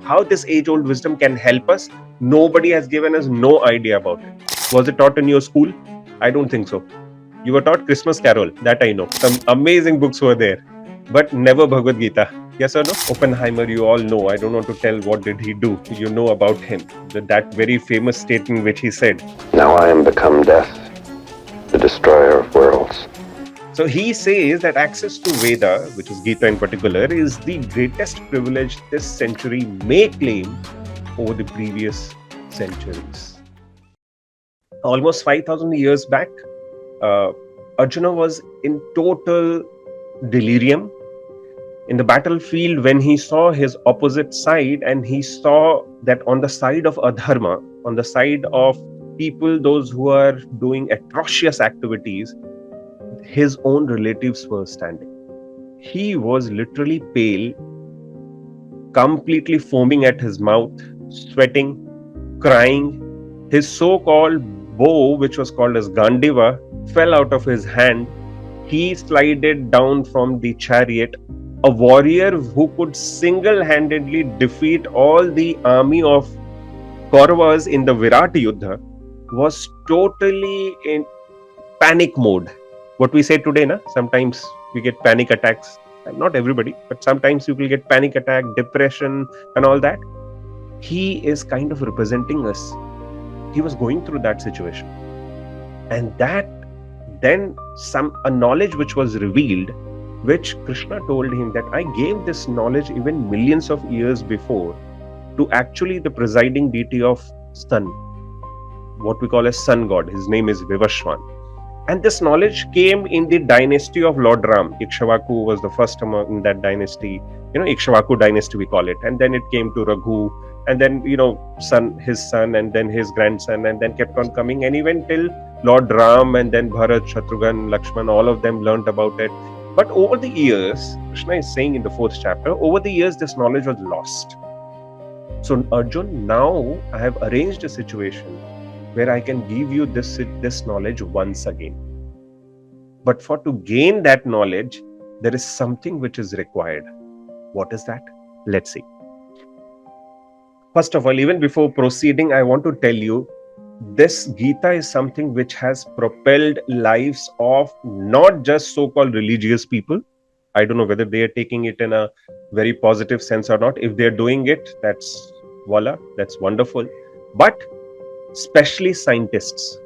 how this age-old wisdom can help us. Nobody has given us no idea about it. Was it taught in your school? I don't think so. You were taught Christmas Carol, that I know. Some amazing books were there, but never Bhagavad Gita. Yes or no? Oppenheimer, you all know. I don't want to tell what did he do. You know about him. That very famous statement which he said. Now I am become death, the destroyer of worlds. So he says that access to Veda, which is Gita in particular, is the greatest privilege this century may claim over the previous centuries. Almost 5,000 years back, Arjuna was in total delirium in the battlefield when he saw his opposite side, and he saw that on the side of adharma, on the side of people, those who are doing atrocious activities, his own relatives were standing. He was literally pale, completely foaming at his mouth, sweating, crying. His so-called bow, which was called as Gandiva, fell out of his hand. He slided down from the chariot. A warrior who could single-handedly defeat all the army of Kauravas in the Virat Yuddha was totally in panic mode. What we say today, sometimes we get panic attacks. Not everybody, but sometimes you will get panic attack, depression and all that. He is kind of representing us. He was going through that situation. And that then a knowledge which was revealed, which Krishna told him that I gave this knowledge even millions of years before to actually the presiding deity of sun, what we call as sun god. His name is Vivashwan. And this knowledge came in the dynasty of Lord Ram. Ikshvaku was the first among that dynasty. Ikshvaku dynasty we call it. And then it came to Raghu. And then, his son, and then his grandson, and then kept on coming. And even till Lord Ram, and then Bharat, Shatrughan, Lakshman, all of them learnt about it. But over the years, Krishna is saying in the 4th chapter, over the years, this knowledge was lost. So Arjun, now I have arranged a situation where I can give you this knowledge once again. But to gain that knowledge, there is something which is required. What is that? Let's see. First of all, even before proceeding, I want to tell you, this Gita is something which has propelled lives of not just so-called religious people. I don't know whether they are taking it in a very positive sense or not. If they're doing it, that's voila, that's wonderful. But especially scientists,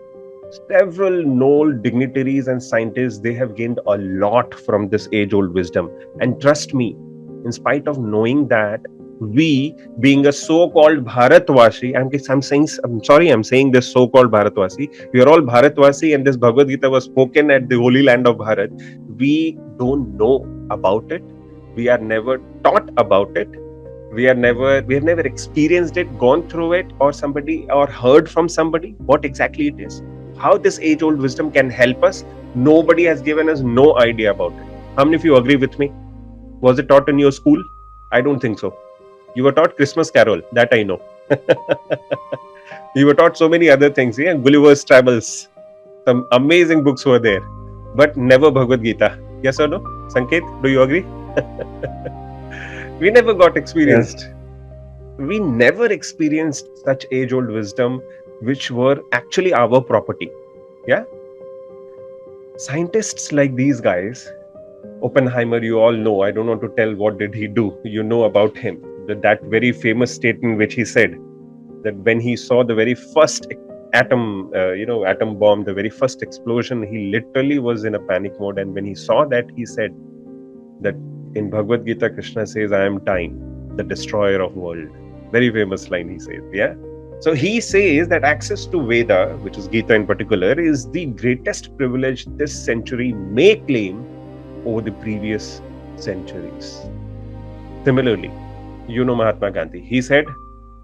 several known dignitaries and scientists, they have gained a lot from this age-old wisdom. And trust me, in spite of knowing that, we, being a so-called Bharatvasi, I'm saying this so-called Bharatvasi, we are all Bharatvasi, and this Bhagavad Gita was spoken at the holy land of Bharat. We don't know about it. We are never taught about it. We have never experienced it, gone through it, or heard from somebody what exactly it is. How this age-old wisdom can help us. Nobody has given us no idea about it. How many of you agree with me? Was it taught in your school? I don't think so. You were taught Christmas Carol, that I know. You were taught so many other things, Gulliver's Travels. Some amazing books were there, but never Bhagavad Gita. Yes or no? Sanket, do you agree? We never got experienced. Yes. We never experienced such age-old wisdom, which were actually our property. Yeah? Scientists like these guys, Oppenheimer, you all know. I don't want to tell what did he do. You know about him. That very famous statement which he said, that when he saw the very first atom bomb, the very first explosion, he literally was in a panic mode. And when he saw that, he said that in Bhagavad Gita, Krishna says, I am time, the destroyer of world. Very famous line he says, yeah? So he says that access to Veda, which is Gita in particular, is the greatest privilege this century may claim over the previous centuries. Similarly, Mahatma Gandhi, he said,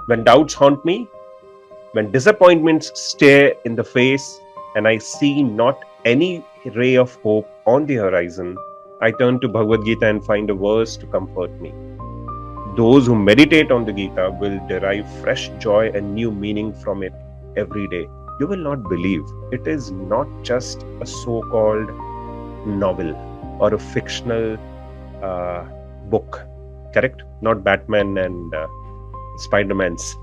when doubts haunt me, when disappointments stare in the face, and I see not any ray of hope on the horizon, I turn to Bhagavad Gita and find a verse to comfort me. Those who meditate on the Gita will derive fresh joy and new meaning from it every day. You will not believe. It is not just a so-called novel or a fictional book. Correct? Not Batman and Spider-Man's.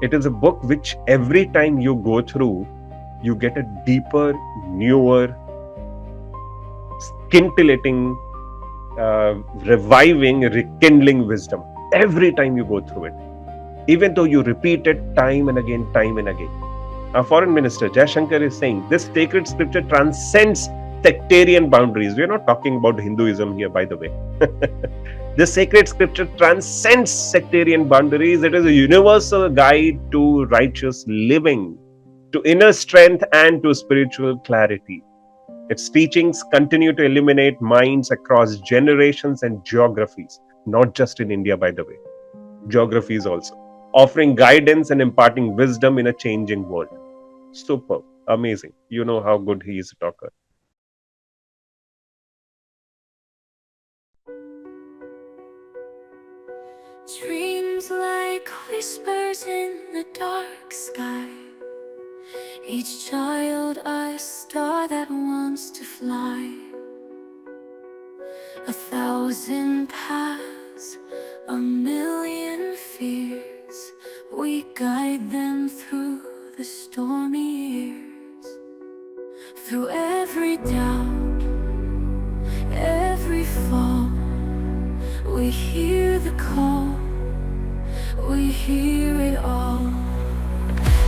It is a book which every time you go through, you get a deeper, newer, scintillating, reviving, rekindling wisdom every time you go through it, even though you repeat it time and again, time and again. Our foreign minister, Jaishankar, is saying this sacred scripture transcends sectarian boundaries. We are not talking about Hinduism here, by the way. This sacred scripture transcends sectarian boundaries. It is a universal guide to righteous living, to inner strength, and to spiritual clarity. Its teachings continue to illuminate minds across generations and geographies, not just in India, by the way, geographies also, offering guidance and imparting wisdom in a changing world. Superb, amazing. You know how good he is a talker. Dreams like whispers in the dark sky. Each child a star that wants to fly. 1,000 paths, 1,000,000 fears. We guide them through the stormy years. Through every doubt, every fall, we hear the call, we hear it all.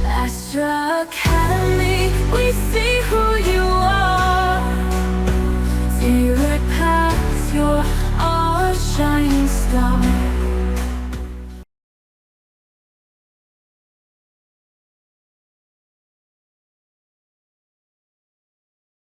Astra Academy, we see who you are. Take right past your